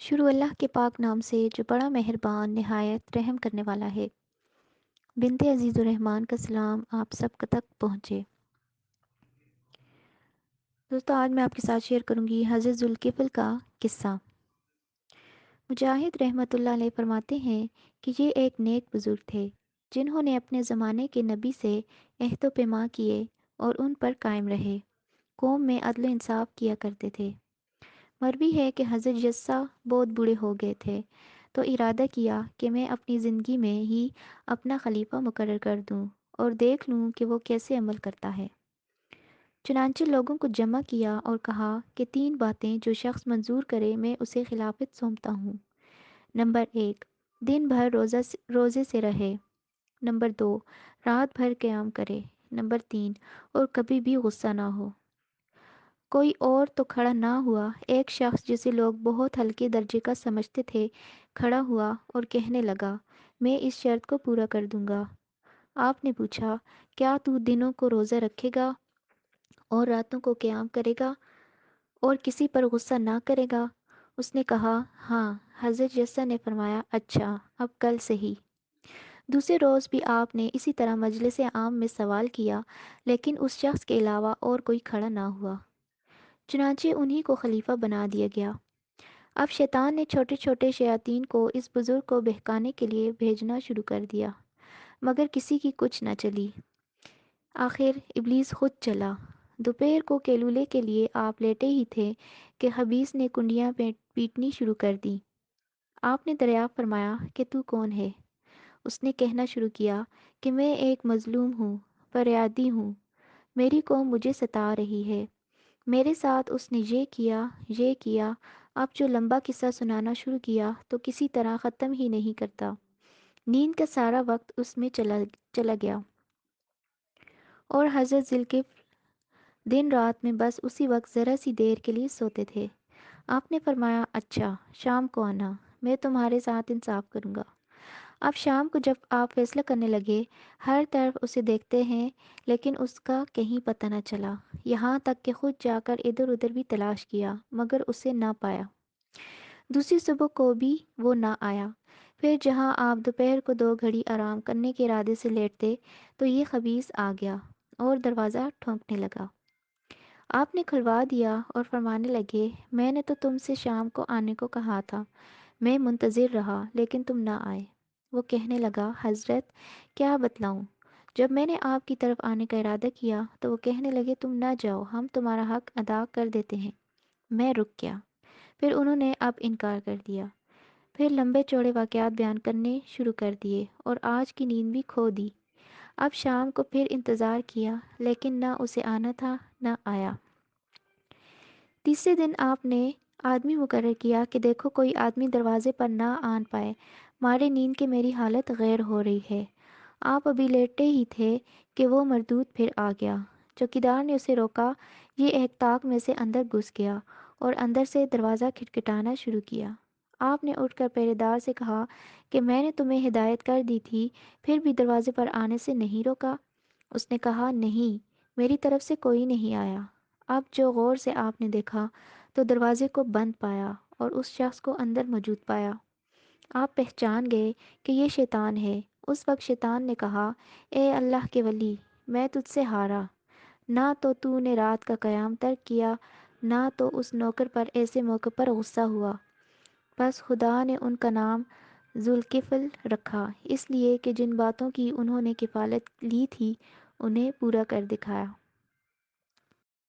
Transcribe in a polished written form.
شروع اللہ کے پاک نام سے جو بڑا مہربان نہایت رحم کرنے والا ہے۔ بنت عزیز الرحمن کا سلام آپ سب تک پہنچے۔ دوستو آج میں آپ کے ساتھ شیئر کروں گی حضرت ذوالکفل کا قصہ۔ مجاہد رحمۃ اللہ علیہ فرماتے ہیں کہ یہ ایک نیک بزرگ تھے جنہوں نے اپنے زمانے کے نبی سے عہد و پیما کیے اور ان پر قائم رہے۔ قوم میں عدل و انصاف کیا کرتے تھے۔ مروی ہے کہ حضرت جسا بہت بوڑھے ہو گئے تھے تو ارادہ کیا کہ میں اپنی زندگی میں ہی اپنا خلیفہ مقرر کر دوں اور دیکھ لوں کہ وہ کیسے عمل کرتا ہے۔ چنانچہ لوگوں کو جمع کیا اور کہا کہ 3 باتیں جو شخص منظور کرے میں اسے خلافت سونپتا ہوں۔ نمبر 1، دن بھر روزے سے رہے۔ نمبر 2، رات بھر قیام کرے۔ نمبر 3، اور کبھی بھی غصہ نہ ہو۔ کوئی اور تو کھڑا نہ ہوا۔ ایک شخص جسے لوگ بہت ہلکے درجے کا سمجھتے تھے کھڑا ہوا اور کہنے لگا، میں اس شرط کو پورا کر دوں گا۔ آپ نے پوچھا، کیا تو دنوں کو روزہ رکھے گا اور راتوں کو قیام کرے گا اور کسی پر غصہ نہ کرے گا؟ اس نے کہا، ہاں۔ حضرت جسا نے فرمایا، اچھا، اب کل سے ہی۔ دوسرے روز بھی آپ نے اسی طرح مجلس عام میں سوال کیا، لیکن اس شخص کے علاوہ اور کوئی کھڑا نہ ہوا۔ چنانچہ انہی کو خلیفہ بنا دیا گیا۔ اب شیطان نے چھوٹے چھوٹے شیاطین کو اس بزرگ کو بہکانے کے لیے بھیجنا شروع کر دیا، مگر کسی کی کچھ نہ چلی۔ آخر ابلیس خود چلا۔ دوپہر کو کیلولے کے لیے آپ لیٹے ہی تھے کہ خبیث نے کنڈیاں پیٹنی شروع کر دیں۔ آپ نے دریافت فرمایا کہ تو کون ہے؟ اس نے کہنا شروع کیا کہ میں ایک مظلوم ہوں، فریادی ہوں، میری قوم مجھے ستا رہی ہے، میرے ساتھ اس نے یہ کیا۔ اب جو لمبا قصہ سنانا شروع کیا تو کسی طرح ختم ہی نہیں کرتا۔ نیند کا سارا وقت اس میں چلا گیا اور حضرت ذوالکفل دن رات میں بس اسی وقت ذرا سی دیر کے لیے سوتے تھے۔ آپ نے فرمایا، اچھا، شام کو آنا، میں تمہارے ساتھ انصاف کروں گا۔ اب شام کو جب آپ فیصلہ کرنے لگے، ہر طرف اسے دیکھتے ہیں لیکن اس کا کہیں پتہ نہ چلا، یہاں تک کہ خود جا کر ادھر ادھر بھی تلاش کیا مگر اسے نہ پایا۔ دوسری صبح کو بھی وہ نہ آیا۔ پھر جہاں آپ دوپہر کو 2 گھڑی آرام کرنے کے ارادے سے لیٹتے تو یہ خبیث آ گیا اور دروازہ ٹھونکنے لگا۔ آپ نے کھلوا دیا اور فرمانے لگے، میں نے تو تم سے شام کو آنے کو کہا تھا، میں منتظر رہا لیکن تم نہ آئے۔ وہ کہنے لگا، حضرت کیا بتلاؤں؟ جب میں نے آپ کی طرف آنے کا ارادہ کیا تو وہ کہنے لگے، تم نہ جاؤ، ہم تمہارا حق ادا کر دیتے ہیں۔ میں رک گیا۔ پھر انہوں نے اب انکار کر دیا۔ پھر لمبے چوڑے واقعات بیان کرنے شروع کر دیے اور آج کی نیند بھی کھو دی۔ اب شام کو پھر انتظار کیا لیکن نہ اسے آنا تھا نہ آیا۔ تیسرے دن آپ نے آدمی مقرر کیا کہ دیکھو کوئی آدمی دروازے پر نہ آن پائے، مارے نیند کے میری حالت غیر ہو رہی ہے۔ آپ ابھی لیٹے ہی تھے کہ وہ مردود پھر آ گیا۔ چوکیدار نے اسے روکا، یہ ایک طاق میں سے اندر گھس گیا اور اندر سے دروازہ کھٹکھٹانا شروع کیا۔ آپ نے اٹھ کر پہرے دار سے کہا کہ میں نے تمہیں ہدایت کر دی تھی، پھر بھی دروازے پر آنے سے نہیں روکا؟ اس نے کہا، نہیں، میری طرف سے کوئی نہیں آیا۔ اب جو غور سے آپ نے دیکھا تو دروازے کو بند پایا اور اس شخص کو اندر موجود پایا۔ آپ پہچان گئے کہ یہ شیطان ہے۔ اس وقت شیطان نے کہا، اے اللہ کے ولی، میں تجھ سے ہارا، نہ تو نے رات کا قیام ترک کیا، نہ تو اس نوکر پر ایسے موقع پر غصہ ہوا۔ بس خدا نے ان کا نام ذوالکفل رکھا، اس لیے کہ جن باتوں کی انہوں نے کفالت لی تھی انہیں پورا کر دکھایا۔